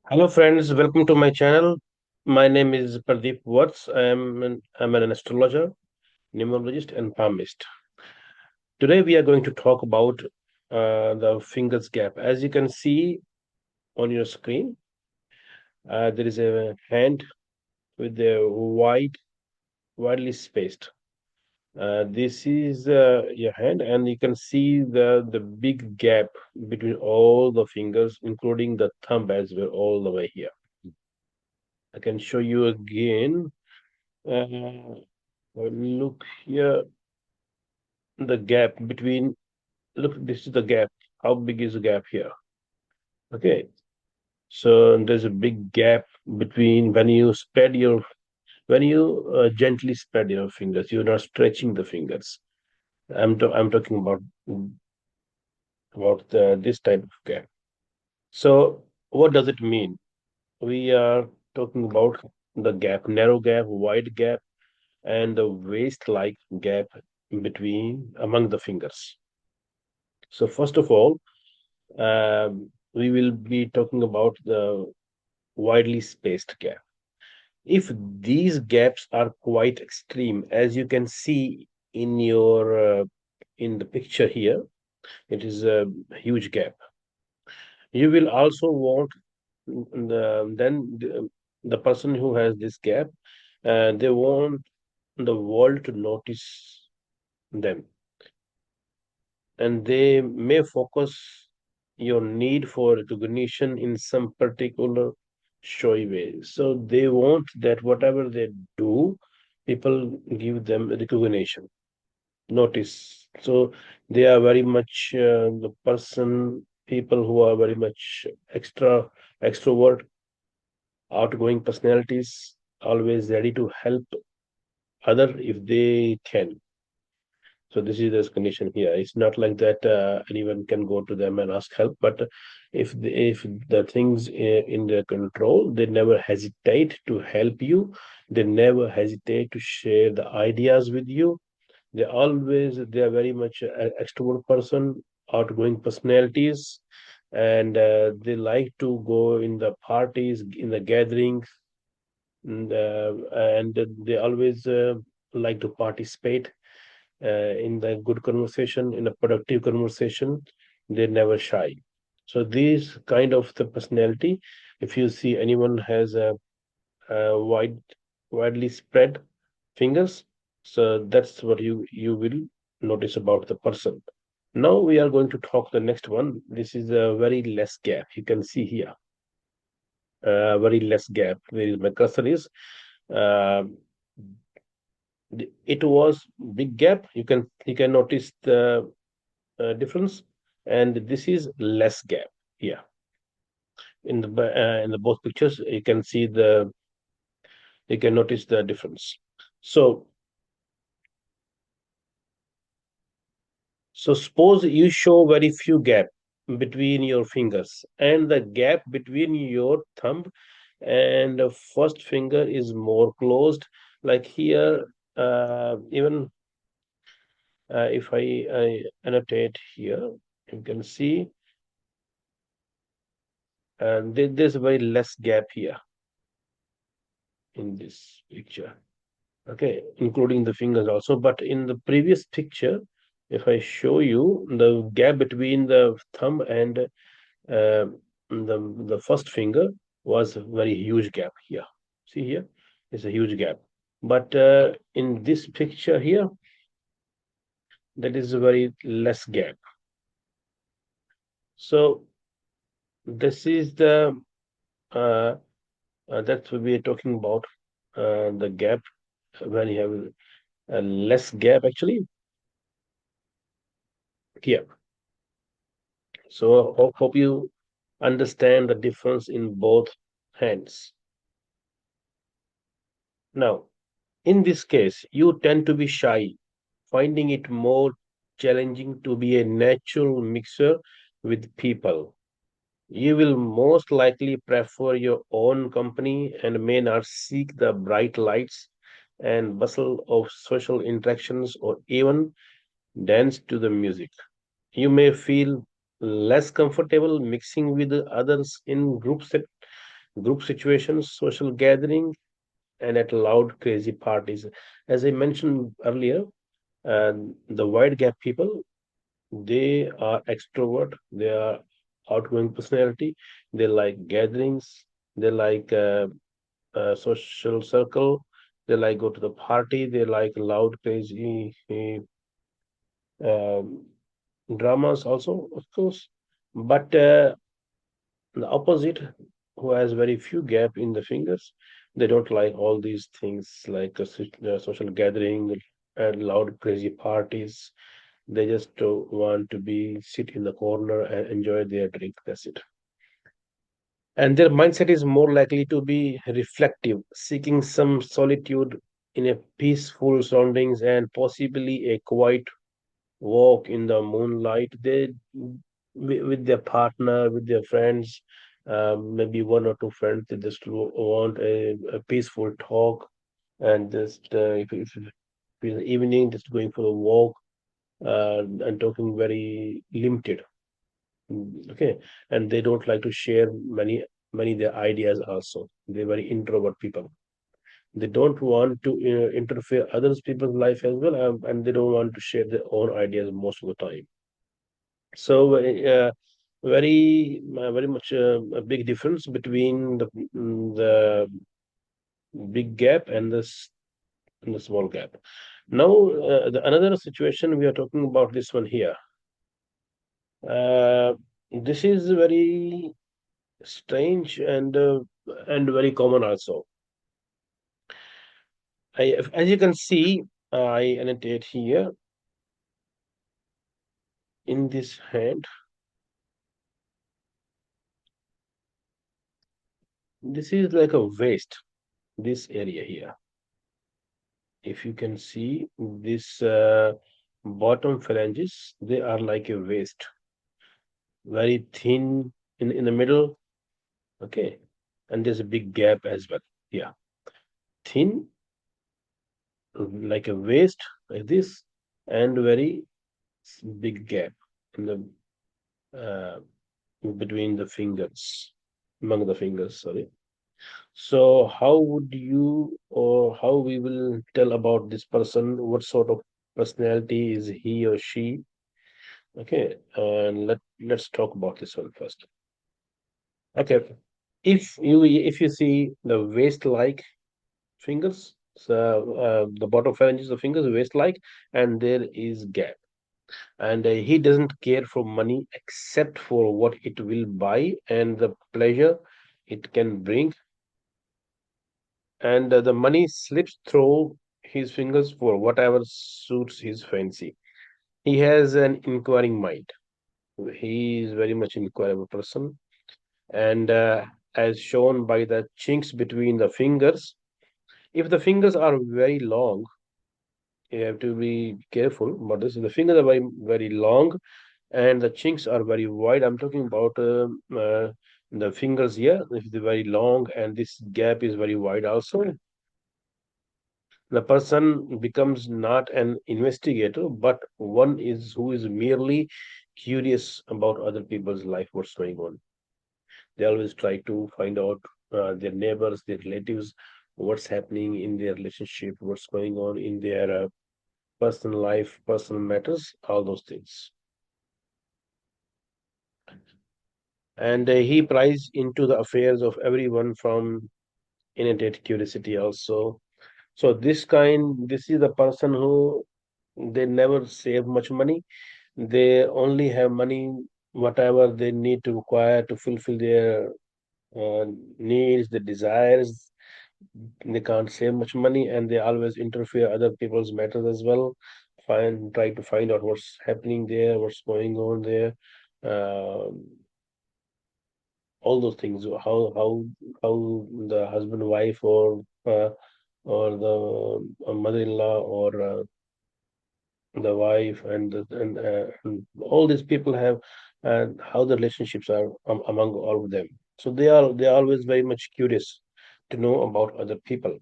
Hello, friends. Welcome to my channel. My name is Pradeep Vats. I'm an astrologer, numerologist, and palmist. Today, we are going to talk about the fingers gap. As you can see on your screen, there is a hand with a widely spaced. This is your hand, and you can see the big gap between all the fingers, including the thumb as well, all the way here. I can show you again. Uh, Look here, the gap between, look, this is the gap. How big is the gap here? Okay, so there's a big gap between when you gently spread your fingers, you're not stretching the fingers. I'm talking about this type of gap. So what does it mean? We are talking about the gap, narrow gap, wide gap, and the waist-like gap between among the fingers. So first of all, we will be talking about the widely spaced gap. If these gaps are quite extreme, as you can see in your in the picture here, it is a huge gap. You will also want the person who has this gap, they want the world to notice them, and they may focus your need for recognition in some particular showy way. So they want that whatever they do, people give them recognition, notice. So they are very much people who are very much extrovert, outgoing personalities, always ready to help other if they can. So this is the condition here. It's not like that anyone can go to them and ask help, but if the things in their control, they never hesitate to help you. They never hesitate to share the ideas with you. They are very much an extrovert person, outgoing personalities, and they like to go in the parties, in the gatherings, and they always like to participate in the good conversation, in a productive conversation. They're never shy. So these kind of the personality, if you see anyone has a widely spread fingers, so that's what you will notice about the person. Now we are going to talk the next one. This is a very less gap. You can see here, very less gap. Where is my cursor is. Uh, it was big gap. You can notice the difference, and this is less gap here in the both pictures. You can notice the difference. So suppose you show very few gap between your fingers, and the gap between your thumb and the first finger is more closed. Like here, even if I annotate here, you can see there's a very less gap here in this picture. Okay, including the fingers also. But in the previous picture, if I show you the gap between the thumb and the first finger was a very huge gap here. See here, it's a huge gap. But in this picture here, that is a very less gap. So this is the uh, that we are talking about the gap when you have a less gap actually here. So hope you understand the difference in both hands. Now, in this case, you tend to be shy, finding it more challenging to be a natural mixer with people. You will most likely prefer your own company and may not seek the bright lights and bustle of social interactions or even dance to the music. You may feel less comfortable mixing with others in groups group situations, social gathering, and at loud, crazy parties. As I mentioned earlier, the wide gap people, they are extrovert, they are outgoing personality, they like gatherings, they like social circle, they like go to the party, they like loud, crazy um, dramas also, of course. But the opposite, who has very few gap in the fingers, they don't like all these things like social gathering and loud, crazy parties. They just want to be sit in the corner and enjoy their drink. That's it. And their mindset is more likely to be reflective, seeking some solitude in a peaceful surroundings and possibly a quiet walk in the moonlight. They with their partner, with their friends, maybe one or two friends. They just want a peaceful talk and just if in the evening, just going for a walk and talking very limited. Okay, and they don't like to share many their ideas also. They're very introvert people. They don't want to interfere others people's life as well, and they don't want to share their own ideas most of the time. So very much a big difference between the big gap and and the small gap. Now another situation we are talking about this one here. Uh, this is very strange and very common also. As you can see, I annotate here in this hand. This is like a waist. This area here, if you can see this bottom phalanges, they are like a waist, very thin in the middle. Okay, and there's a big gap as well. Yeah, thin like a waist like this, and very big gap in the uh, between the fingers, among the fingers. Sorry. So, how would you or how we will tell about this person? What sort of personality is he or she? Okay, and let's talk about this one first. Okay, if you see the waist-like fingers, so the bottom phalanges of fingers waist-like, and there is gap, and he doesn't care for money except for what it will buy and the pleasure it can bring, and the money slips through his fingers for whatever suits his fancy. He has an inquiring mind. He is very much inquirable person, and as shown by the chinks between the fingers. If the fingers are very long, you have to be careful about this. The fingers are very long, and the chinks are very wide. I'm talking about the fingers here. If they're very long, and this gap is very wide also, the person becomes not an investigator, but one is who is merely curious about other people's life, what's going on. They always try to find out their neighbors, their relatives, what's happening in their relationship, what's going on in their personal life, personal matters, all those things. And he pries into the affairs of everyone from innate curiosity also. So this is the person who they never save much money. They only have money whatever they need to require to fulfill their uh, needs, the desires. They can't save much money, and they always interfere other people's matters as well. Try to find out what's happening there, what's going on there, uh, all those things. How the husband, wife, or the mother-in-law, or the wife, and all these people have, and how the relationships are among all of them. So they are always very much curious to know about other people.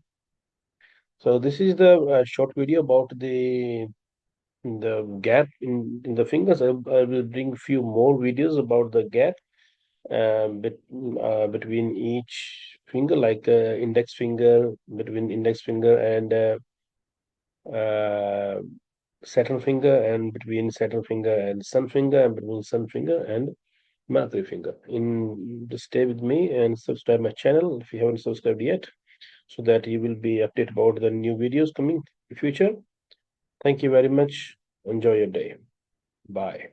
So this is the short video about the gap in the fingers. I will bring few more videos about the gap, between each finger, like index finger, between index finger and uh, Saturn finger, and between Saturn finger and sun finger, and between sun finger and Mercury finger. Just stay with me and subscribe my channel if you haven't subscribed yet, so that you will be updated about the new videos coming in the future. Thank you very much. Enjoy your day. Bye.